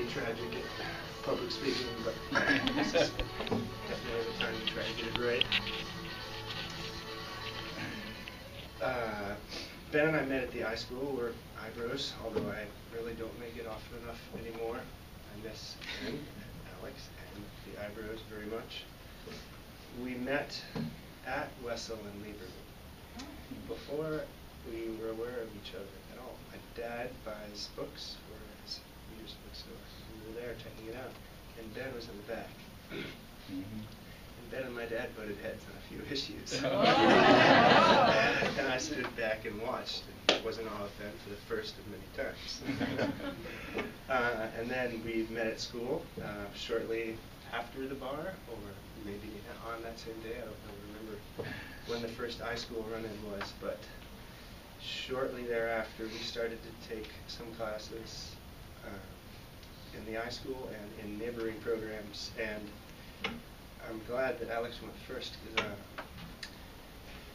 tragic at public speaking, but this is definitely the time to try to get it right. Ben and I met at the high school. We're eyebrows, although I really don't make it often enough anymore. I miss Ben and Alex and the eyebrows very much. We met at Wessel and Lieberman before we were aware of each other at all. My dad buys books for his readers bookstore. We were there checking it out, and Ben was in the back. And Ben and my dad butted heads on a few issues. And I stood back and watched, and wasn't all of Ben for the first of many times. And then we met at school shortly after the bar, or maybe on that same day. I don't remember when the first iSchool run-in was, but shortly thereafter we started to take some classes in the iSchool and in neighboring programs, and I'm glad that Alex went first, because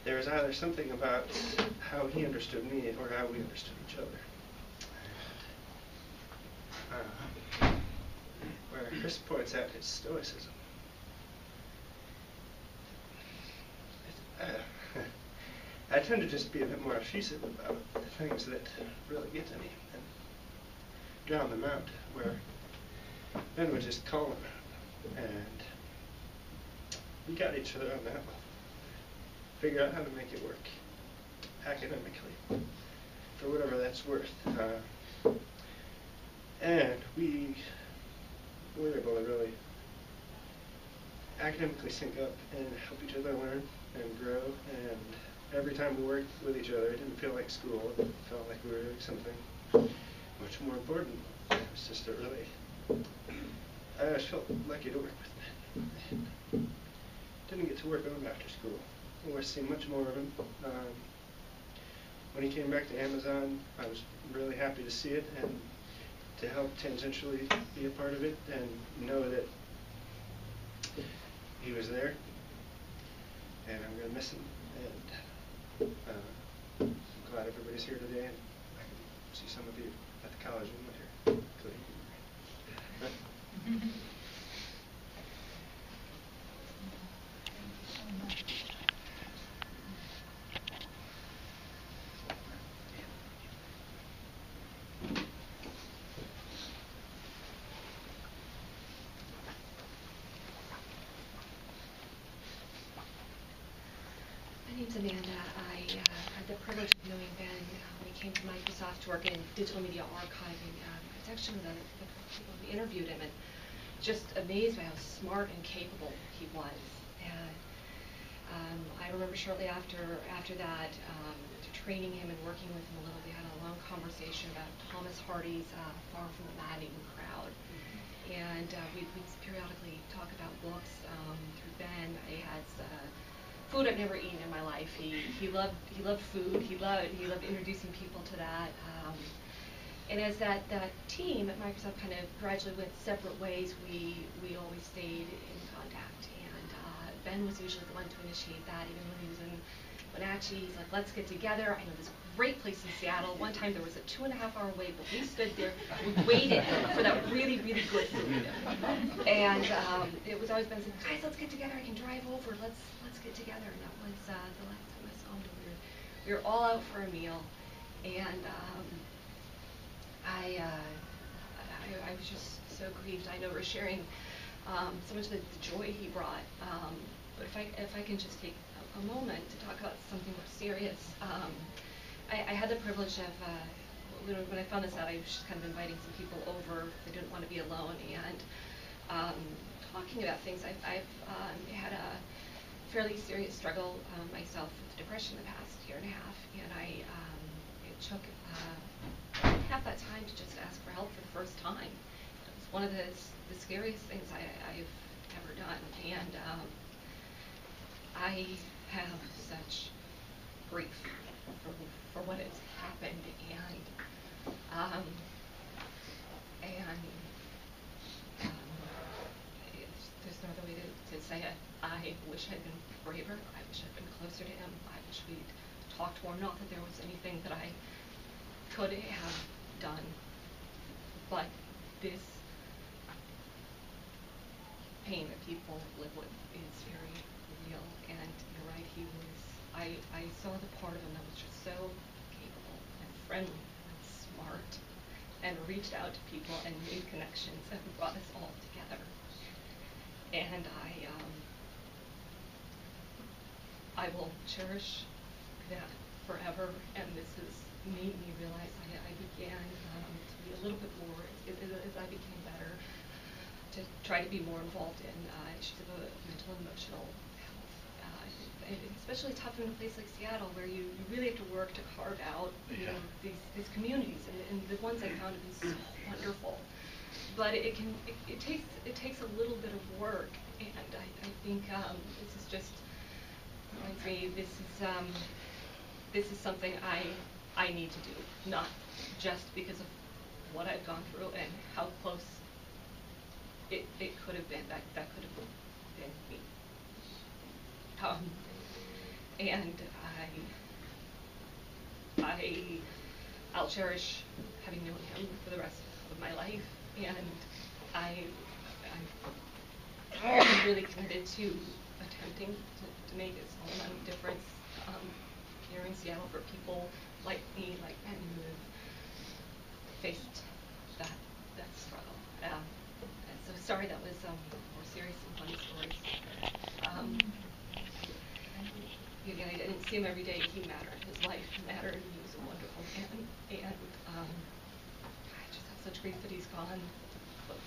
there was either something about how he understood me or how we understood each other. Where Chris points out his stoicism. I tend to just be a bit more effusive about the things that really get to me and drown them out, where Ben would just call them, and we got each other on that level. Figure out how to make it work academically, for whatever that's worth. And we were able to really academically sync up and help each other learn and grow, and every time we worked with each other, it didn't feel like school. It felt like we were doing something much more important. It was just a really, I just felt lucky to work with Ben. Didn't get to work with him after school. We've seen much more of him. When he came back to Amazon, I was really happy to see it and to help tangentially be a part of it and know that he was there, and I'm going to miss him. And I'm glad everybody's here today, and I can see some of you at the college when we're here. My name's Amanda. I had the privilege of knowing Ben when he came to Microsoft to work in digital media archiving. It's actually the people who interviewed him, and just amazed by how smart and capable he was. And I remember shortly after that, training him and working with him a little. We had a long conversation about Thomas Hardy's Far from the Maddening Crowd. And we'd periodically talk about books through Ben. I had food I've never eaten in my life. He loved food. He loved introducing people to that. And as that team at Microsoft kind of gradually went separate ways, we always stayed in contact. And Ben was usually the one to initiate that, even when he was in Wenatchee. He's like, let's get together. I know this great place in Seattle. One time there was a 2.5-hour wait, but we stood there, we waited for that really, really good food. And it was always Ben saying, guys, let's get together. I can drive over. Let's get together. And that was the last time I saw him. We were all out for a meal, and I was just so grieved. I know we're sharing so much of the joy he brought. But if I can just take a moment to talk about something more serious. I had the privilege of, when I found this out, I was just kind of inviting some people over. They didn't want to be alone, and talking about things. I've had a fairly serious struggle myself with depression the past year and a half, and it took half that time to just ask for help for the first time. It was one of the scariest things I've ever done, and I have such grief for what has happened, and there's no other way to say it. I wish I'd been braver. I wish I'd been closer to him. I wish we'd talked more. Not that there was anything that I could have done, but this pain that people live with is very real. And you're right, he was, I saw the part of him that was just so capable and friendly and smart, and reached out to people and made connections and brought us all together. And I will cherish that forever, and this has made me realize I began to be a little bit more, as I became better, to try to be more involved in issues of mental and emotional health. Especially tough in a place like Seattle, where you really have to work to carve out these communities, and the ones I found have been so wonderful. But it takes a little bit of work, and I think this is just reminds me, this is something I need to do, not just because of what I've gone through and how close it could have been. That could have been me. And I'll cherish having known him for the rest of my life, and I'm really committed to attempting to make a small amount of difference here in Seattle for people like me, like Ben, who have faced that struggle. And so sorry, that was more serious and funny stories. Again, I didn't see him every day. He mattered. His life mattered. He was a wonderful man. And I just have such grief that he's gone. But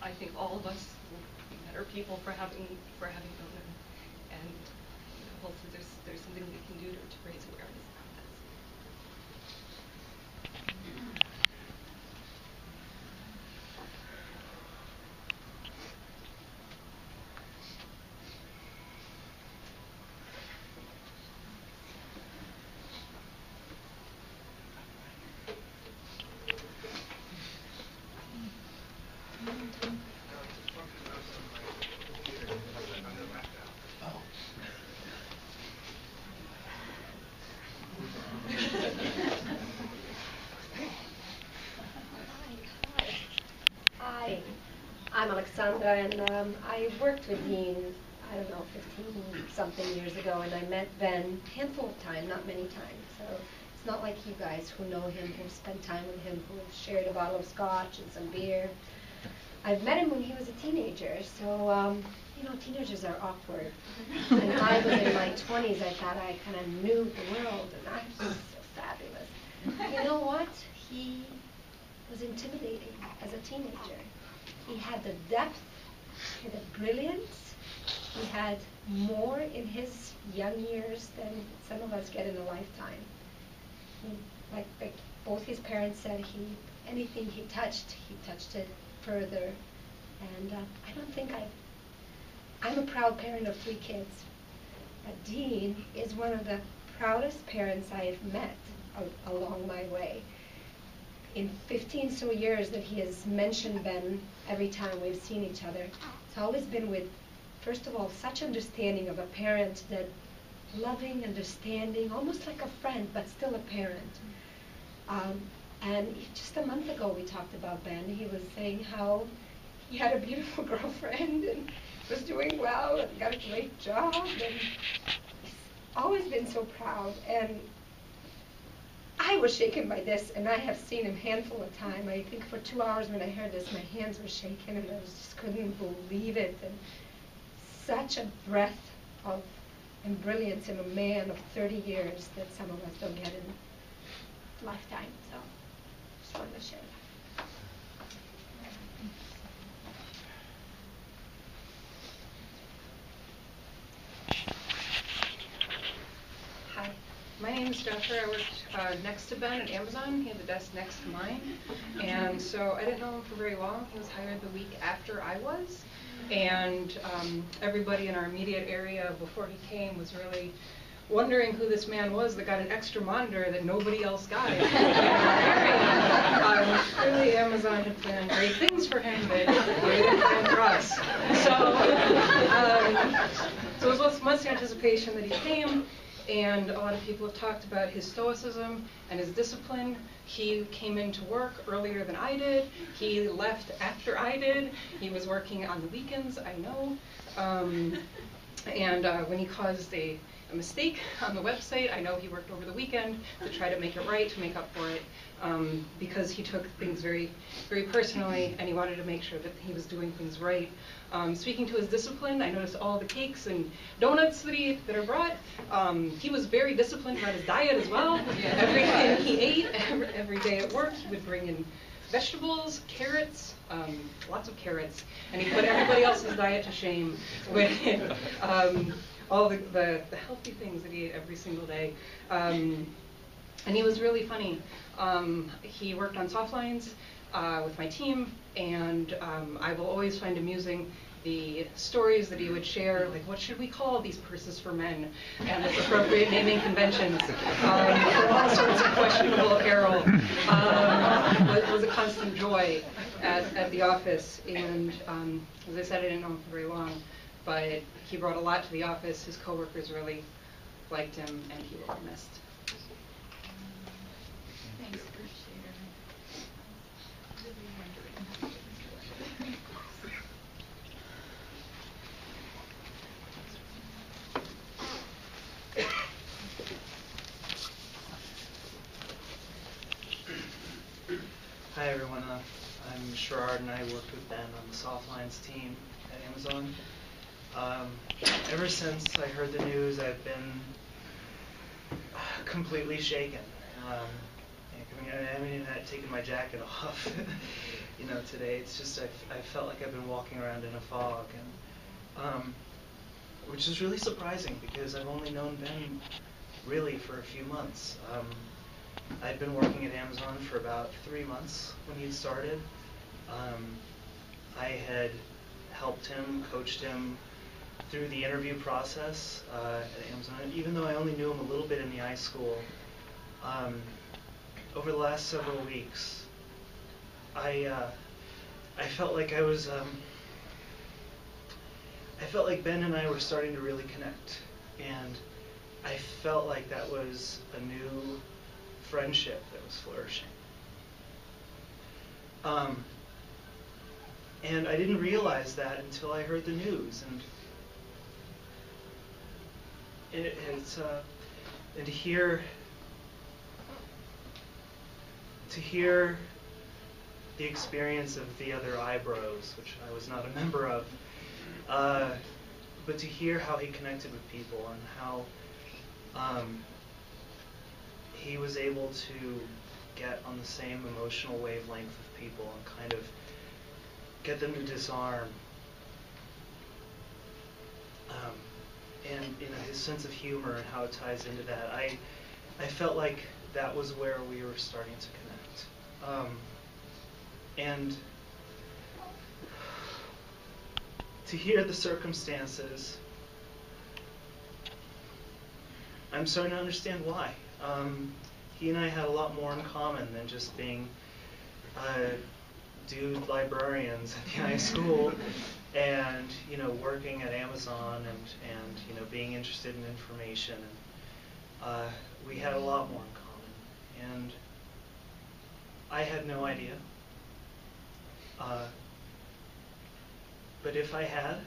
I think all of us will be better people for having known him. And hopefully there's something we can do to raise awareness about this. I'm Alexandra, and I worked with Dean, I don't know, 15-something years ago, and I met Ben a handful of times, not many times. So it's not like you guys who know him, who spent time with him, who shared a bottle of scotch and some beer. I've met him when he was a teenager, so, teenagers are awkward. And I was in my 20s, I thought I kind of knew the world, and I was so fabulous. You know what? He was intimidating as a teenager. He had the depth, he had the brilliance, he had more in his young years than some of us get in a lifetime. Like both his parents said, anything he touched it further. And I don't think I'm a proud parent of 3 kids. But Dean is one of the proudest parents I have met along my way. In 15 so years that he has mentioned Ben every time we've seen each other, it's always been with, first of all, such understanding of a parent, that loving, understanding, almost like a friend, but still a parent. And just a month ago we talked about Ben. He was saying how he had a beautiful girlfriend and was doing well and got a great job, and he's always been so proud. And I was shaken by this, and I have seen him a handful of times. I think for 2 hours when I heard this, my hands were shaking, and I just couldn't believe it. And such a breadth of and brilliance in a man of 30 years that some of us don't get in a lifetime. So just wanted to share that. Hi, my name is Jennifer. I worked next to Ben at Amazon. He had the desk next to mine. And so I didn't know him for very long. He was hired the week after I was. And everybody in our immediate area before he came was really wondering who this man was that got an extra monitor that nobody else got in our area. Clearly Amazon had planned great things for him, but they didn't plan for us. So it was with much anticipation that he came, and a lot of people have talked about his stoicism and his discipline. He came into work earlier than I did. He left after I did. He was working on the weekends, I know. And when he caused a mistake on the website, I know he worked over the weekend to try to make it right, to make up for it, because he took things very, very personally, and he wanted to make sure that he was doing things right. Speaking to his discipline, I noticed all the cakes and donuts that are brought. He was very disciplined about his diet as well. Everything he ate, every day at work, he would bring in vegetables, carrots, lots of carrots, and he put everybody else's diet to shame with all the healthy things that he ate every single day. And he was really funny. He worked on soft lines with my team, and I will always find amusing the stories that he would share, like, what should we call these purses for men, and the appropriate naming conventions for all sorts of questionable apparel. It was a constant joy at the office, and as I said, I didn't know him for very long, but he brought a lot to the office. His coworkers really liked him, and he will be missed. Thanks for sharing. Hi everyone, I'm Sherrod, and I worked with Ben on the Softlines team at Amazon. Ever since I heard the news, I've been completely shaken. I haven't even taken my jacket off, today. It's just I felt like I've been walking around in a fog, and which is really surprising because I've only known Ben really for a few months. I'd been working at Amazon for about 3 months when he'd started. I had helped him, coached him through the interview process at Amazon, even though I only knew him a little bit in the high school. Over the last several weeks, I felt like I felt like Ben and I were starting to really connect, and I felt like that was a new friendship that was flourishing. And I didn't realize that until I heard the news, and and to hear the experience of the other eyebrows, which I was not a member of, but to hear how he connected with people and how he was able to get on the same emotional wavelength with people and kind of get them to disarm. And his sense of humor and how it ties into that. I felt like that was where we were starting to connect. And to hear the circumstances, I'm starting to understand why. He and I had a lot more in common than just being dude librarians at the high school and working at Amazon and being interested in information. And we had a lot more in common, and I had no idea. But if I had,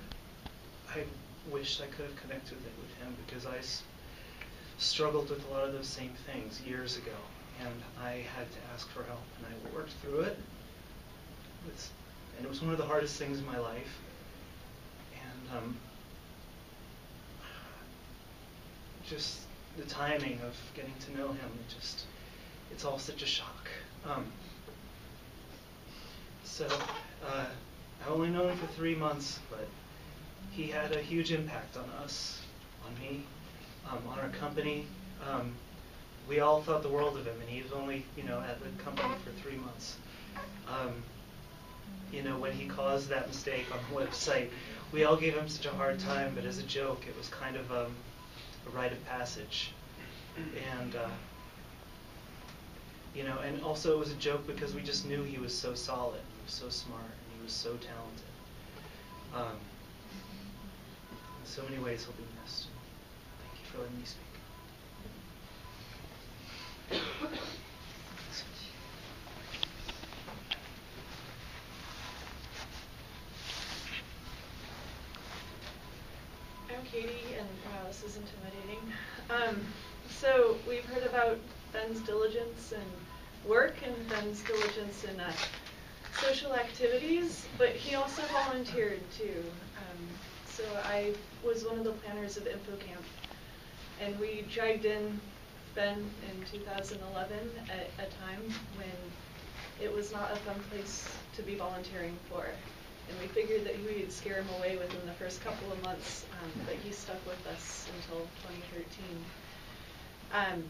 I wished I could have connected with him because I struggled with a lot of those same things years ago, and I had to ask for help, and I worked through it. And it was one of the hardest things in my life. And just the timing of getting to know him, it's all such a shock. So I've only known him for 3 months, but he had a huge impact on us, on me, on our company. We all thought the world of him, and he was only, at the company for 3 months. When he caused that mistake on the website, we all gave him such a hard time, but as a joke, it was kind of a rite of passage. And, and also it was a joke because we just knew he was so solid, he was so smart, and he was so talented. In so many ways, he'll be missed. Thank you for letting me speak. Katie, and wow, this is intimidating. So we've heard about Ben's diligence in work and Ben's diligence in social activities, but he also volunteered too. So I was one of the planners of Info Camp, and we dragged in Ben in 2011 at a time when it was not a fun place to be volunteering for. And we figured that we would scare him away within the first couple of months, but he stuck with us until 2013.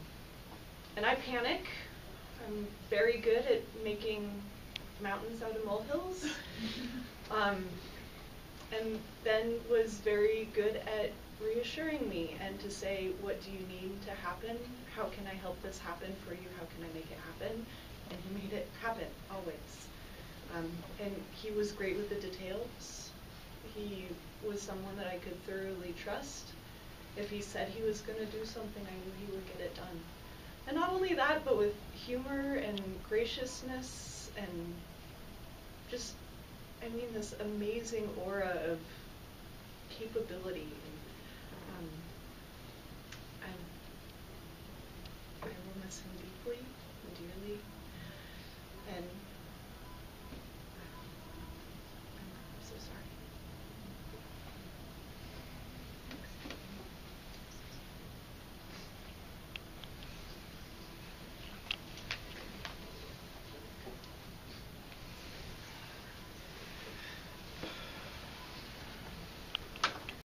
And I panic. I'm very good at making mountains out of molehills. And Ben was very good at reassuring me and to say, what do you need to happen? How can I help this happen for you? How can I make it happen? And he made it happen, always. And he was great with the details. He was someone that I could thoroughly trust. If he said he was going to do something, I knew he would get it done. And not only that, but with humor and graciousness and just, I mean, this amazing aura of capability. And I will miss him deeply and dearly. And